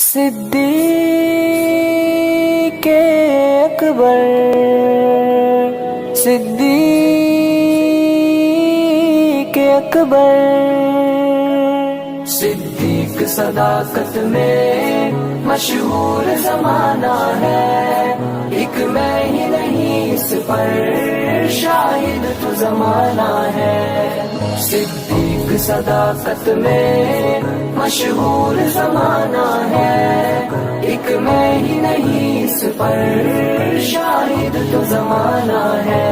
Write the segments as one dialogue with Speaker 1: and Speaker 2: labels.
Speaker 1: صدیق اکبر صدیق اکبر صدیق صداقت میں مشہور زمانہ ہے، ایک میں ہی نہیں اس پر شاہد تو زمانہ ہے۔ صدیق صداقت میں مشہور زمانہ ہے، ایک میں ہی نہیں اس پر شاہد تو زمانہ ہے۔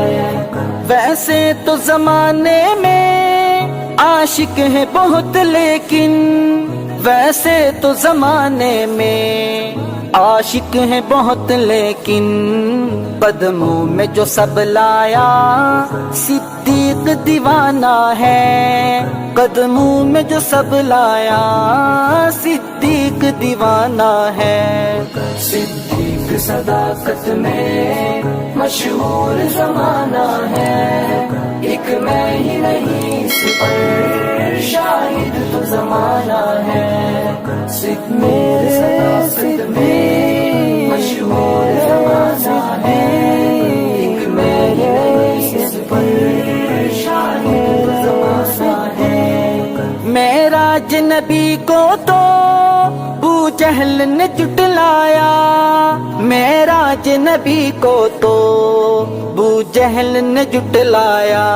Speaker 1: ویسے تو زمانے میں عاشق ہے بہت، لیکن ویسے تو زمانے میں عاشق ہے بہت، لیکن قدموں میں جو سب لایا صدیق دیوانہ ہے۔ قدموں میں جو سب لایا صدیق دیوانہ ہے۔ صدیق صداقت میں مشہور زمانہ ہے، ایک میں ہی نہیں اس پر شاہد تو زمانہ ہے۔ میرے صداقت میں مشہور زمانہ ہے، ایک میں ہی نہیں اس پر شاہد تو زمانہ ہے۔ معراج نبی کو تو ابو جہل نے جھٹلایا، معراج نبی کو تو ابو جہل نے جھٹلایا۔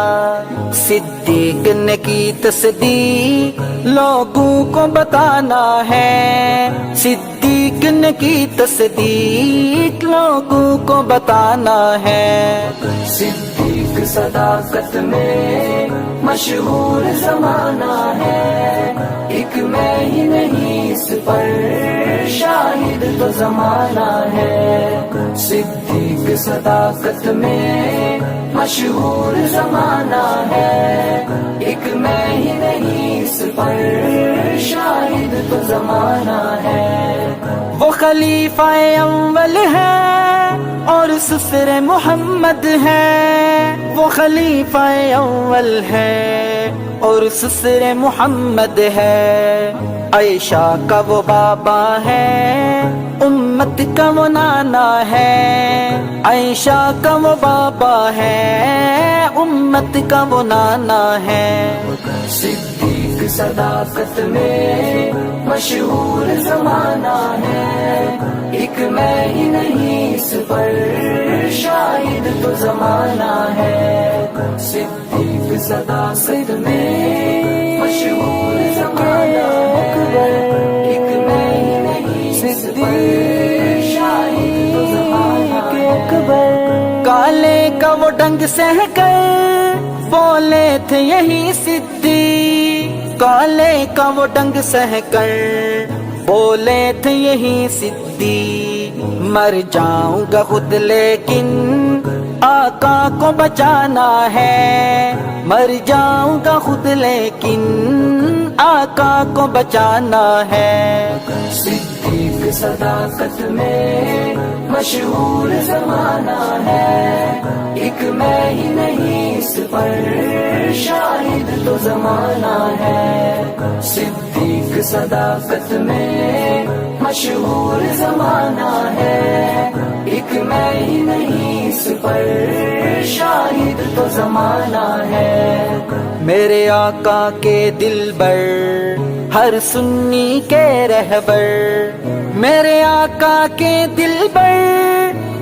Speaker 1: صدیق نے کی تصدیق لوگوں کو بتانا ہے، صدیق نے کی تصدیق لوگوں کو بتانا ہے۔ صدیق صداقت میں مشہور زمانہ ہے، ایک میں ہی نہیں اس پر شاہد تو زمانہ ہے۔ صدیق صداقت میں مشہور زمانہ ہے، ایک میں ہی نہیں اس پر شاہد تو زمانہ ہے۔ وہ خلیفہ اول ہے اور سسر محمد ہے، وہ خلیفہ اول ہے اور سسر محمد ہے۔ عائشہ کا وہ بابا ہے، امت کا وہ نانا ہے۔ عائشہ کا وہ بابا ہے، امت کا وہ نانا ہے۔ صدیق صداقت میں مشہور زمانہ ہے، ایک میں ہی نہیں اس پر شاہد تو زمانہ ہے۔ صدیق صداقت میں مشہور زمانہ ہے، ایک میں ہی نہیں اس پر شاہد تو زمانہ ہے۔ کالے کا وہ ڈنگ سہ کر بولے تھے یہی صدیق، کالے کا وہ ڈنگ سہ کر بولے تھے یہی صدیق۔ مر جاؤں گا خود لیکن آقا کو بچانا ہے، مر جاؤں گا خود لیکن آقا کو بچانا ہے۔ صدیق صداقت میں مشہور زمانہ ہے، ایک میں ہی نہیں اس پر شاہد تو زمانہ ہے۔ صدیق صداقت میں مشہور زمانہ ہے، ایک میں ہی نہیں اس پر شاہد تو زمانہ ہے۔ میرے آقا کے دلبر ہر سنی کے رہبر، میرے آقا کے دلبر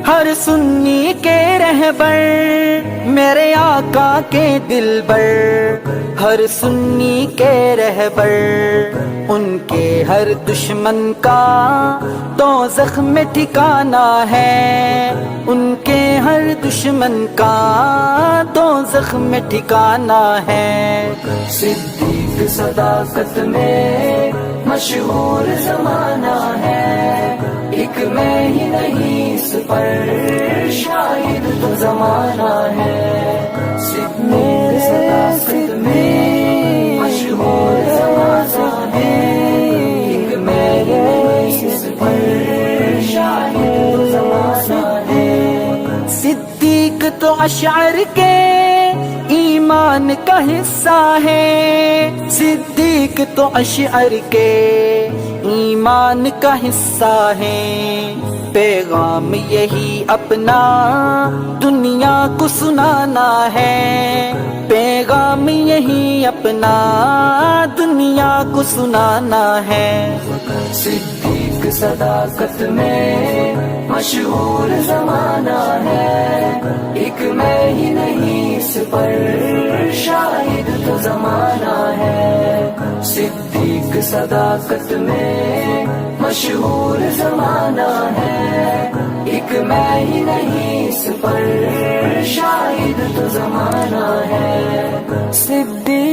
Speaker 1: ہر سنی کے رہبر، میرے آقا کے دلبر ہر سنی کے رہبر۔ ان کے ہر دشمن کا دوزخ میں ٹھکانہ ہے، ان کے ہر دشمن کا دوزخ میں ٹھکانہ ہے۔ صدیق صداقت میں مشہور زمانہ ہے، ایک میں ہی نہیں اس پر شاہد تو زمانہ ہے۔ صدیق صداقت میں مشہور زمانہ ہے، ایک میں ہی نہیں اس پر شاہد تو زمانہ ہے۔ صدیق تو اشعر کے ایمان کا حصہ ہے، صدیق تو اشعر کے
Speaker 2: ایمان کا حصہ ہیں، پیغام یہی اپنا دنیا کو سنانا ہے، پیغام یہی اپنا دنیا کو سنانا ہے۔
Speaker 1: صدیق صداقت میں مشہور زمانہ ہے، ایک میں ہی نہیں اس پر شاہد تو زمانہ ہے۔ صدیق صداقت میں مشہور زمانہ ہے، ایک میں ہی نہیں اس پر شاہد تو زمانہ ہے۔
Speaker 2: صدیق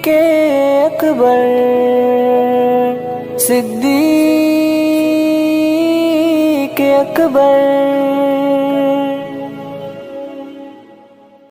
Speaker 2: اکبر، صدیق اکبر،